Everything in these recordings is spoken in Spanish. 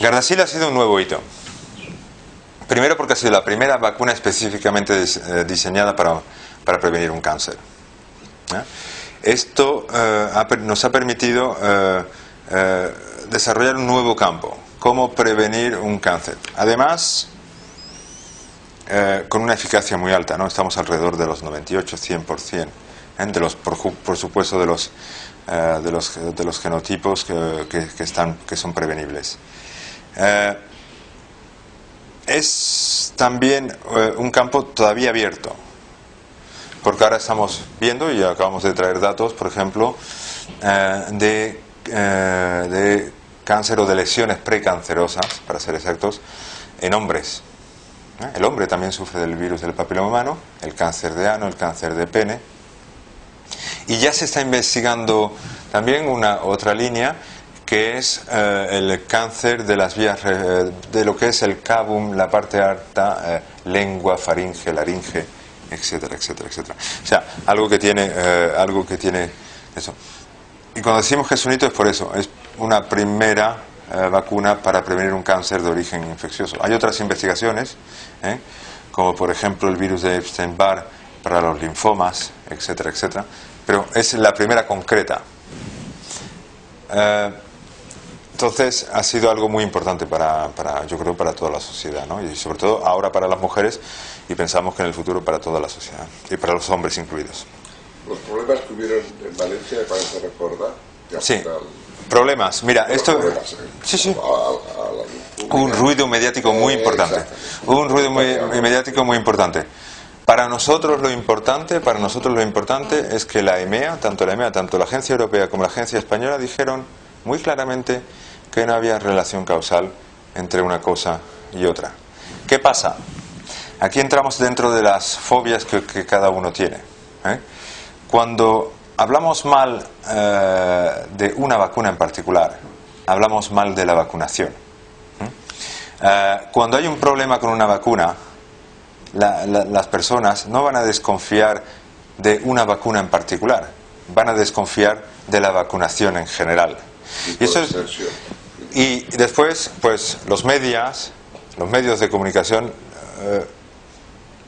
Gardasil ha sido un nuevo hito. Primero porque ha sido la primera vacuna específicamente diseñada para prevenir un cáncer. Esto nos ha permitido desarrollar un nuevo campo, cómo prevenir un cáncer. Además, con una eficacia muy alta, ¿no? Estamos alrededor de los 98-100%, por supuesto de los genotipos que son prevenibles. Es también un campo todavía abierto, porque ahora estamos viendo, y acabamos de traer datos, por ejemplo, de cáncer o de lesiones precancerosas, para ser exactos, en hombres. El hombre también sufre del virus del papiloma humano, el cáncer de ano, el cáncer de pene, y ya se está investigando también otra línea, que es el cáncer de las vías, de lo que es el cabum, la parte alta, lengua, faringe, laringe, etcétera, etcétera, etcétera. O sea, algo que tiene eso. Y cuando decimos que es un hito es por eso, es una primera vacuna para prevenir un cáncer de origen infeccioso. Hay otras investigaciones, como por ejemplo el virus de Epstein-Barr para los linfomas, etcétera, etcétera, pero es la primera concreta. Entonces ha sido algo muy importante yo creo, para toda la sociedad, ¿no? Y sobre todo ahora para las mujeres, y pensamos que en el futuro para toda la sociedad, y para los hombres incluidos. Los problemas que hubieron en Valencia, me parece recordar. Sí, problemas. Mira, esto... Sí. Un ruido mediático muy importante. Un ruido mediático muy importante. Para nosotros lo importante es que la EMEA, tanto la Agencia Europea como la Agencia Española, dijeron muy claramente que no había relación causal entre una cosa y otra. ¿Qué pasa? Aquí entramos dentro de las fobias que cada uno tiene. Cuando hablamos mal de una vacuna en particular, hablamos mal de la vacunación. Cuando hay un problema con una vacuna, las personas no van a desconfiar de una vacuna en particular, van a desconfiar de la vacunación en general. Y después, pues los medios de comunicación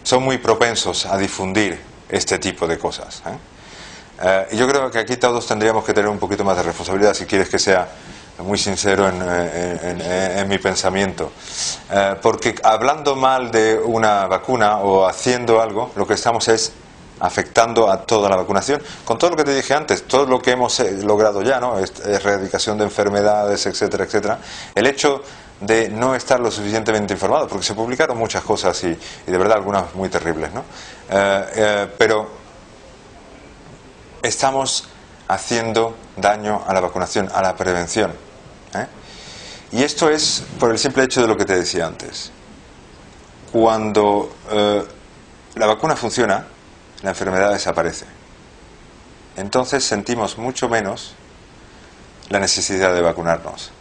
son muy propensos a difundir este tipo de cosas. Y yo creo que aquí todos tendríamos que tener un poquito más de responsabilidad, si quieres que sea muy sincero en mi pensamiento, porque hablando mal de una vacuna o haciendo algo, lo que estamos es afectando a toda la vacunación, con todo lo que te dije antes, todo lo que hemos logrado ya, ¿no? Erradicación de enfermedades, etcétera, etcétera. El hecho de no estar lo suficientemente informado, porque se publicaron muchas cosas y de verdad algunas muy terribles, ¿no? Pero estamos haciendo daño a la vacunación, a la prevención. Y esto es por el simple hecho de lo que te decía antes. Cuando la vacuna funciona, la enfermedad desaparece. Entonces sentimos mucho menos la necesidad de vacunarnos.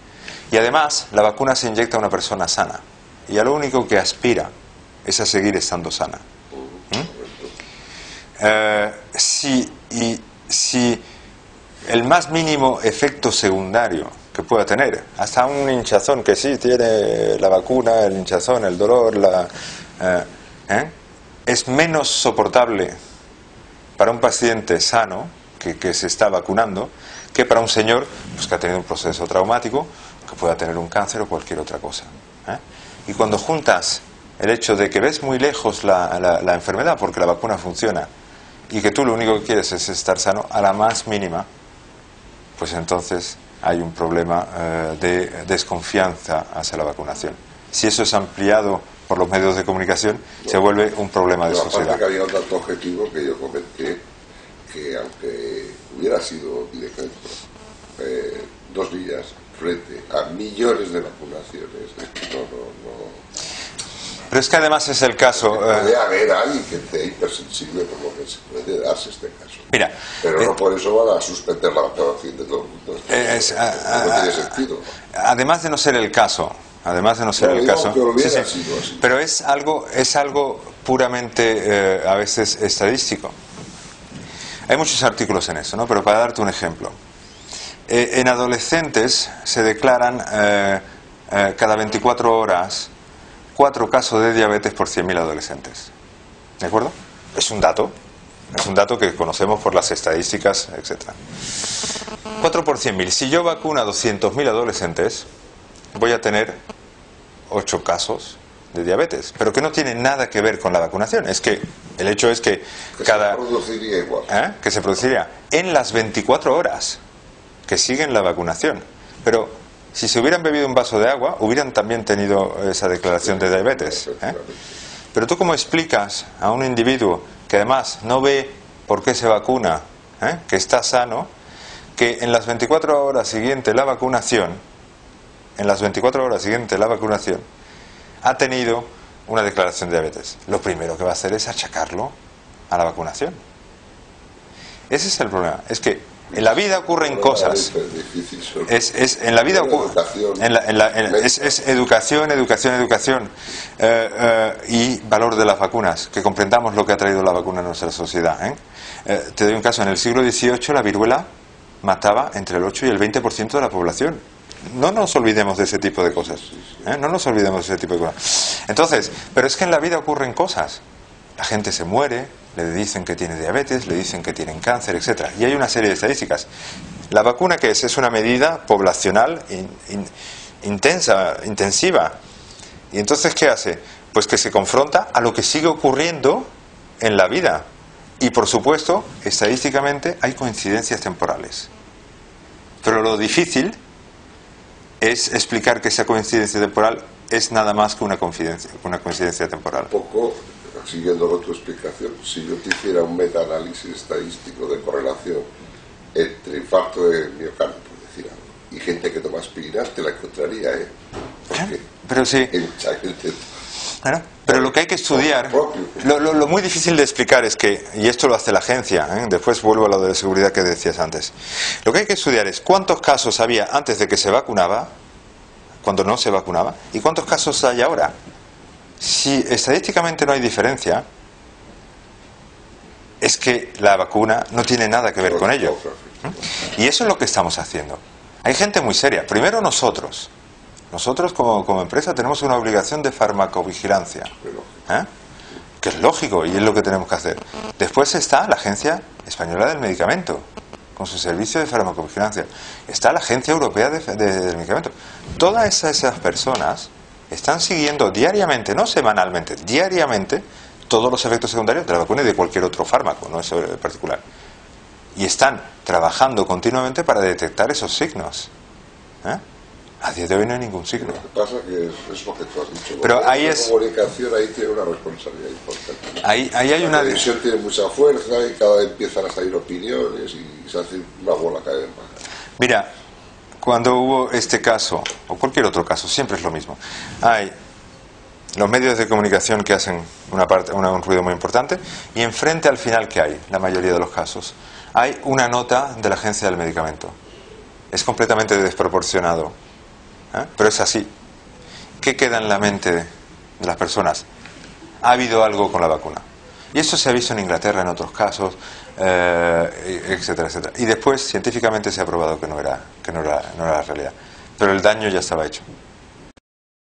Y además, la vacuna se inyecta a una persona sana. Y a lo único que aspira es a seguir estando sana. Si el más mínimo efecto secundario que pueda tener, hasta un hinchazón, que sí tiene la vacuna, el hinchazón, el dolor, es menos soportable para un paciente sano que se está vacunando que para un señor pues, que ha tenido un proceso traumático, que pueda tener un cáncer o cualquier otra cosa. Y cuando juntas el hecho de que ves muy lejos la enfermedad porque la vacuna funciona y que tú lo único que quieres es estar sano, a la más mínima, pues entonces hay un problema de desconfianza hacia la vacunación. Si eso es ampliado por los medios de comunicación, se vuelve un problema de sociedad. Aparte que había un dato objetivo que yo comenté, que aunque hubiera sido, por ejemplo, 2 días frente a millones de vacunaciones, Pero es que además es el caso... puede haber alguien que esté hipersensible, por lo que se puede darse este caso. Mira, pero no por eso van a suspender la vacunación de todo el mundo. No tiene sentido. Además de no ser el caso, pero es algo puramente a veces estadístico. Hay muchos artículos en eso, ¿no? Pero para darte un ejemplo, en adolescentes se declaran cada 24 horas 4 casos de diabetes por 100.000 adolescentes. ¿De acuerdo? Es un dato que conocemos por las estadísticas, etc. 4 por 100.000. Si yo vacuno a 200.000 adolescentes, voy a tener 8 casos de diabetes, pero que no tiene nada que ver con la vacunación. Es que el hecho es que se produciría igual. que se produciría en las 24 horas que siguen la vacunación. Pero si se hubieran bebido un vaso de agua, hubieran también tenido esa declaración de diabetes. Pero tú, ¿cómo explicas a un individuo que además no ve por qué se vacuna, que está sano, que en las 24 horas siguientes la vacunación, ha tenido una declaración de diabetes? Lo primero que va a hacer es achacarlo a la vacunación. Ese es el problema. Es que en la vida ocurren cosas. En la vida es educación y valor de las vacunas, que comprendamos lo que ha traído la vacuna a nuestra sociedad. Te doy un caso. En el siglo XVIII la viruela mataba entre el 8 y el 20% de la población. No nos olvidemos de ese tipo de cosas. No nos olvidemos de ese tipo de cosas. Entonces, pero es que en la vida ocurren cosas. La gente se muere, le dicen que tiene diabetes, le dicen que tienen cáncer, etc. Y hay una serie de estadísticas. La vacuna, ¿qué es? Es una medida poblacional intensiva. Y entonces, ¿qué hace? Pues que se confronta a lo que sigue ocurriendo en la vida. Y por supuesto, estadísticamente hay coincidencias temporales. Pero lo difícil es explicar que esa coincidencia temporal es nada más que una coincidencia temporal. Un poco, siguiendo con tu explicación, si yo te hiciera un metaanálisis estadístico de correlación entre infarto de miocardio, por decir algo, y gente que toma aspirinas, te la encontraría, porque pero sí. hay mucha gente. Claro, pero lo que hay que estudiar, lo muy difícil de explicar es que, y esto lo hace la agencia, después vuelvo a lo de la seguridad que decías antes, lo que hay que estudiar es cuántos casos había antes de que se vacunaba, cuando no se vacunaba, y cuántos casos hay ahora. Si estadísticamente no hay diferencia, es que la vacuna no tiene nada que ver con ello. Y eso es lo que estamos haciendo. Hay gente muy seria. Primero nosotros como empresa tenemos una obligación de farmacovigilancia, que es lógico y es lo que tenemos que hacer. Después está la Agencia Española del Medicamento con su servicio de farmacovigilancia. Está la Agencia Europea del Medicamento. Todas esas personas están siguiendo diariamente, no semanalmente, diariamente, todos los efectos secundarios de la vacuna y de cualquier otro fármaco, no es particular. Y están trabajando continuamente para detectar esos signos. A día de hoy no hay ningún signo. Lo que pasa que es lo que tú has dicho. Pero ahí la es... comunicación ahí tiene una responsabilidad importante. Ahí hay una... La televisión tiene mucha fuerza y cada vez empiezan a salir opiniones y se hace una bola cada vez más. Mira, cuando hubo este caso, o cualquier otro caso, siempre es lo mismo. Hay los medios de comunicación que hacen un ruido muy importante, y enfrente al final, ¿qué hay? La mayoría de los casos. Hay una nota de la Agencia del Medicamento. Es completamente desproporcionado. Pero es así. ¿Qué queda en la mente de las personas? Ha habido algo con la vacuna. Y esto se ha visto en Inglaterra en otros casos, etcétera, etcétera. Y después científicamente se ha probado que no era la realidad. Pero el daño ya estaba hecho.